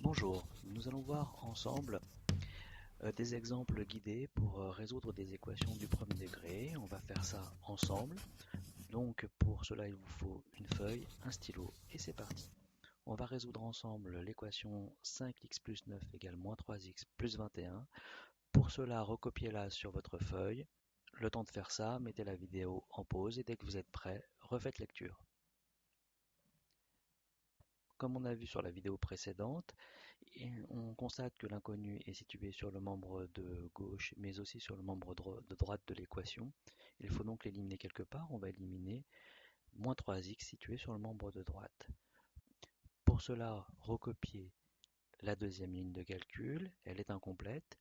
Bonjour, nous allons voir ensemble des exemples guidés pour résoudre des équations du premier degré. On va faire ça ensemble. Donc pour cela, il vous faut une feuille, un stylo et c'est parti. On va résoudre ensemble l'équation 5x plus 9 égale moins 3x plus 21. Pour cela, recopiez-la sur votre feuille. Le temps de faire ça, mettez la vidéo en pause et dès que vous êtes prêt, refaites lecture. Comme on a vu sur la vidéo précédente, on constate que l'inconnu est situé sur le membre de gauche, mais aussi sur le membre de droite de l'équation. Il faut donc l'éliminer quelque part. On va éliminer moins 3x situé sur le membre de droite. Pour cela, recopiez la deuxième ligne de calcul. Elle est incomplète.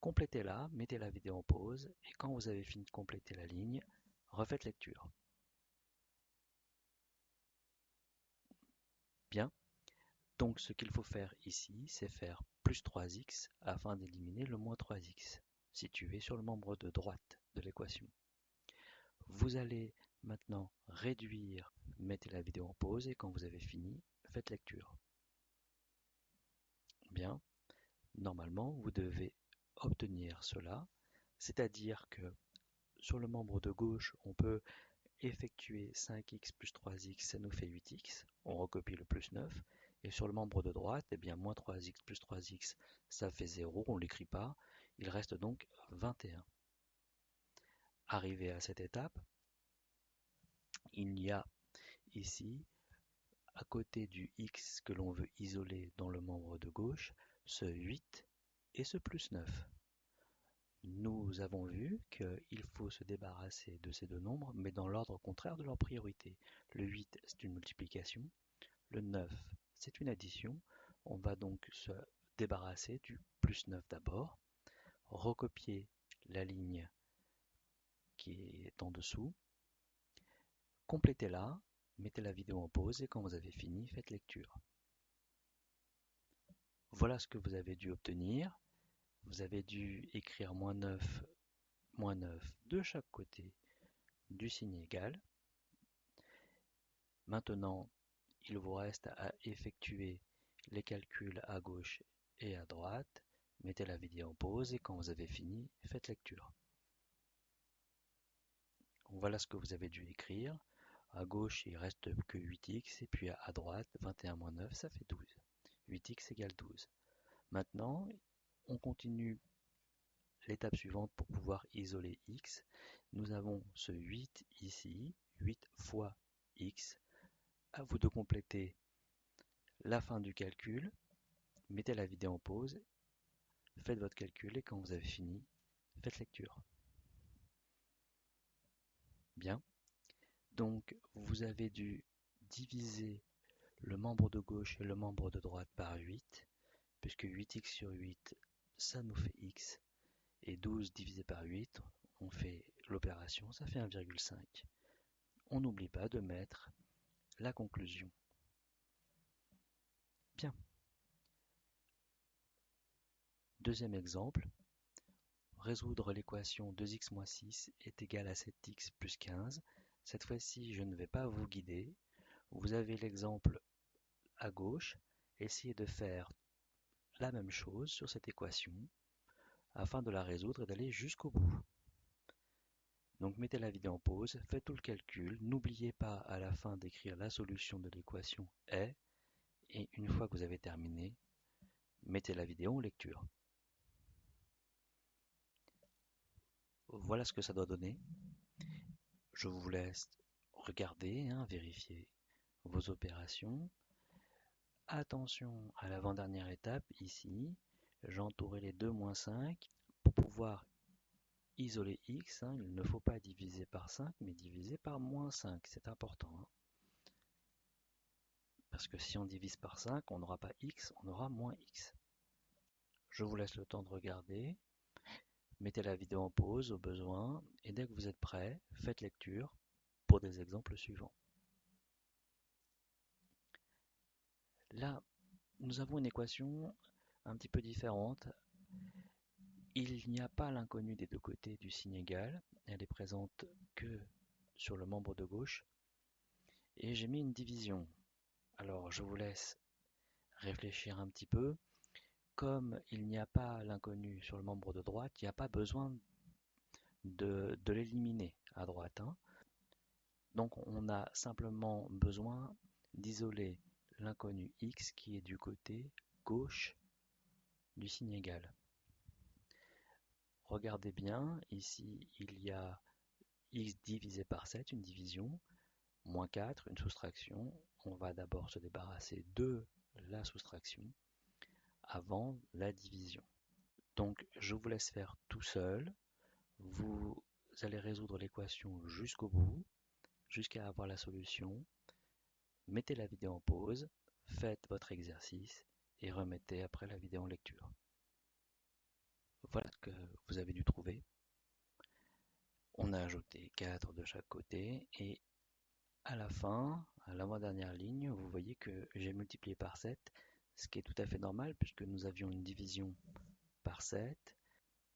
Complétez-la, mettez la vidéo en pause, et quand vous avez fini de compléter la ligne, refaites lecture. Bien. Donc ce qu'il faut faire ici, c'est faire plus 3x afin d'éliminer le moins 3x, situé sur le membre de droite de l'équation. Vous allez maintenant réduire, mettez la vidéo en pause et quand vous avez fini, faites lecture. Bien, normalement vous devez obtenir cela, c'est-à-dire que sur le membre de gauche, on peut effectuer 5x plus 3x, ça nous fait 8x, on recopie le plus 9, et sur le membre de droite, eh bien, moins 3x plus 3x, ça fait 0, on ne l'écrit pas, il reste donc 21. Arrivé à cette étape, il y a ici, à côté du x que l'on veut isoler dans le membre de gauche, ce 8 et ce plus 9. Nous avons vu qu'il faut se débarrasser de ces deux nombres, mais dans l'ordre contraire de leur priorité. Le 8, c'est une multiplication. Le 9, c'est une addition. On va donc se débarrasser du plus 9 d'abord. Recopier la ligne qui est en dessous. Complétez-la, mettez la vidéo en pause et quand vous avez fini, faites lecture. Voilà ce que vous avez dû obtenir. Vous avez dû écrire moins 9 de chaque côté du signe égal. Maintenant, il vous reste à effectuer les calculs à gauche et à droite. Mettez la vidéo en pause et quand vous avez fini, faites lecture. Voilà ce que vous avez dû écrire. À gauche, il reste que 8x et puis à droite, 21 moins 9, ça fait 12. 8x égale 12. Maintenant, on continue l'étape suivante pour pouvoir isoler x. Nous avons ce 8 ici, 8 fois x. À vous de compléter la fin du calcul. Mettez la vidéo en pause, faites votre calcul et quand vous avez fini, faites lecture. Bien. Donc, vous avez dû diviser le membre de gauche et le membre de droite par 8, puisque 8x sur 8, ça nous fait x. Et 12 divisé par 8, on fait l'opération, ça fait 1,5. On n'oublie pas de mettre la conclusion. Bien. Deuxième exemple, résoudre l'équation 2x moins 6 est égal à 7x plus 15. Cette fois-ci, je ne vais pas vous guider. Vous avez l'exemple à gauche. Essayez de faire la même chose sur cette équation afin de la résoudre et d'aller jusqu'au bout. Donc mettez la vidéo en pause, faites tout le calcul. N'oubliez pas à la fin d'écrire la solution de l'équation est. Et une fois que vous avez terminé, mettez la vidéo en lecture. Voilà ce que ça doit donner. Je vous laisse regarder, vérifier vos opérations. Attention à l'avant-dernière étape, ici, j'ai entouré les 2 moins 5 pour pouvoir isoler x. Il ne faut pas diviser par 5, mais diviser par moins 5, c'est important. Parce que si on divise par 5, on n'aura pas x, on aura moins x. Je vous laisse le temps de regarder. Mettez la vidéo en pause au besoin et dès que vous êtes prêt, faites lecture pour des exemples suivants. Là, nous avons une équation un petit peu différente. Il n'y a pas l'inconnu des deux côtés du signe égal. Elle est présente que sur le membre de gauche. Et j'ai mis une division. Alors, je vous laisse réfléchir un petit peu. Comme il n'y a pas l'inconnu sur le membre de droite, il n'y a pas besoin de l'éliminer à droite, hein. Donc on a simplement besoin d'isoler l'inconnu x qui est du côté gauche du signe égal. Regardez bien, ici il y a x divisé par 7, une division, moins 4, une soustraction. On va d'abord se débarrasser de la soustraction avant la division. Donc je vous laisse faire tout seul. Vous allez résoudre l'équation jusqu'au bout, jusqu'à avoir la solution. Mettez la vidéo en pause, faites votre exercice et remettez après la vidéo en lecture. Voilà ce que vous avez dû trouver. On a ajouté 4 de chaque côté et à la fin, à l'avant-dernière ligne, vous voyez que j'ai multiplié par 7, ce qui est tout à fait normal puisque nous avions une division par 7.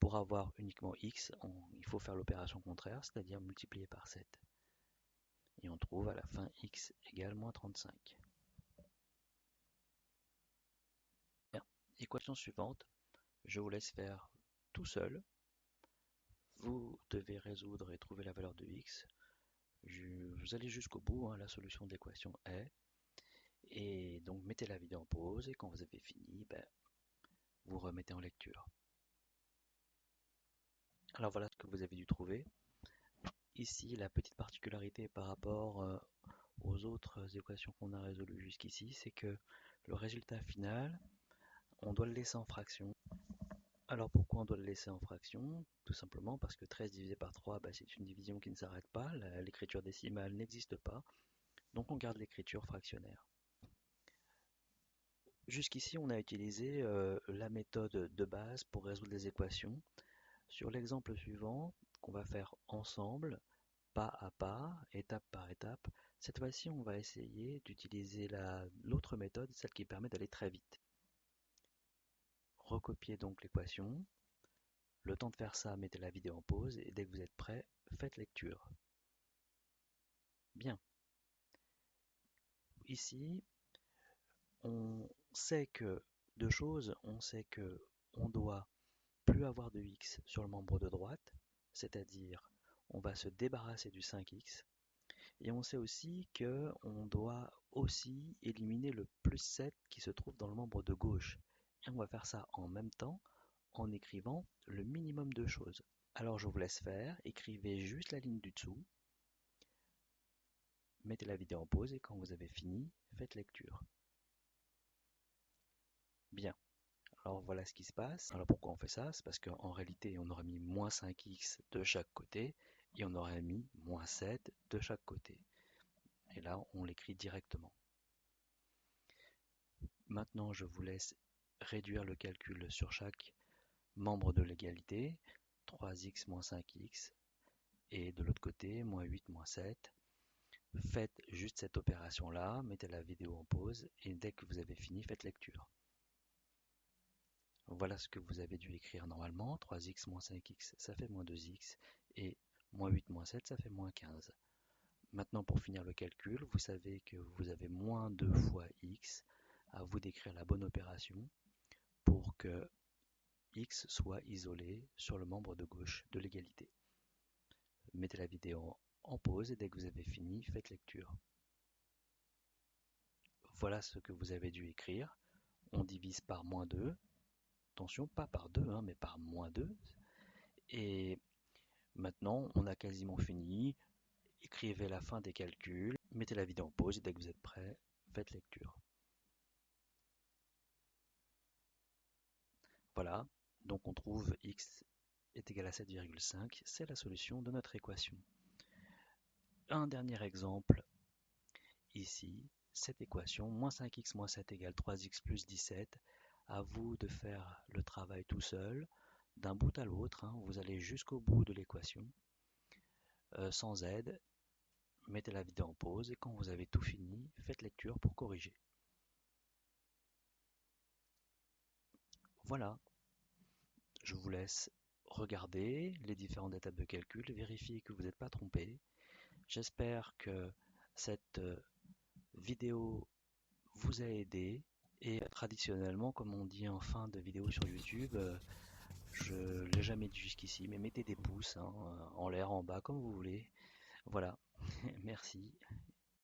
Pour avoir uniquement x, il faut faire l'opération contraire, c'est-à-dire multiplier par 7. Et on trouve à la fin x égale moins 35. Bien. Équation suivante, je vous laisse faire tout seul. Vous devez résoudre et trouver la valeur de x. Vous allez jusqu'au bout, hein, la solution de l'équation est. Et donc mettez la vidéo en pause et quand vous avez fini, vous remettez en lecture. Alors voilà ce que vous avez dû trouver. Ici, la petite particularité par rapport aux autres équations qu'on a résolues jusqu'ici, c'est que le résultat final, on doit le laisser en fraction. Alors pourquoi on doit le laisser en fraction? Tout simplement parce que 13 divisé par 3, c'est une division qui ne s'arrête pas, l'écriture décimale n'existe pas, donc on garde l'écriture fractionnaire. Jusqu'ici, on a utilisé la méthode de base pour résoudre les équations. Sur l'exemple suivant, qu'on va faire ensemble, pas à pas, étape par étape, cette fois-ci, on va essayer d'utiliser l'autre méthode, celle qui permet d'aller très vite. Recopiez donc l'équation. Le temps de faire ça, mettez la vidéo en pause et dès que vous êtes prêt, faites lecture. Bien. Ici, on sait que deux choses. On sait que on doit plus avoir de x sur le membre de droite, c'est-à-dire on va se débarrasser du 5x. Et on sait aussi qu'on doit aussi éliminer le plus 7 qui se trouve dans le membre de gauche. Et on va faire ça en même temps en écrivant le minimum de choses. Alors je vous laisse faire, écrivez juste la ligne du dessous, mettez la vidéo en pause et quand vous avez fini, faites lecture. Bien, alors voilà ce qui se passe. Alors pourquoi on fait ça? C'est parce qu'en réalité on aurait mis moins 5x de chaque côté et on aurait mis moins 7 de chaque côté. Et là on l'écrit directement. Maintenant je vous laisse réduire le calcul sur chaque membre de l'égalité, 3x moins 5x, et de l'autre côté, moins 8, moins 7. Faites juste cette opération-là, mettez la vidéo en pause, et dès que vous avez fini, faites lecture. Voilà ce que vous avez dû écrire normalement, 3x moins 5x, ça fait moins 2x, et moins 8, moins 7, ça fait moins 15. Maintenant, pour finir le calcul, vous savez que vous avez moins 2 fois x, à vous d'écrire la bonne opération pour que x soit isolé sur le membre de gauche de l'égalité. Mettez la vidéo en pause et dès que vous avez fini, faites lecture. Voilà ce que vous avez dû écrire. On divise par moins 2. Attention, pas par 2, mais par moins 2. Et maintenant, on a quasiment fini. Écrivez la fin des calculs, mettez la vidéo en pause et dès que vous êtes prêt, faites lecture. Voilà, donc on trouve x est égal à 7,5, c'est la solution de notre équation. Un dernier exemple, ici, cette équation, moins 5x moins 7 égale 3x plus 17, à vous de faire le travail tout seul, d'un bout à l'autre, vous allez jusqu'au bout de l'équation, sans aide, mettez la vidéo en pause et quand vous avez tout fini, faites lecture pour corriger. Voilà, je vous laisse regarder les différentes étapes de calcul, vérifier que vous n'êtes pas trompé. J'espère que cette vidéo vous a aidé Et traditionnellement, comme on dit en fin de vidéo sur YouTube, je l'ai jamais dit jusqu'ici, mais mettez des pouces hein, en l'air, en bas, comme vous voulez. Voilà, merci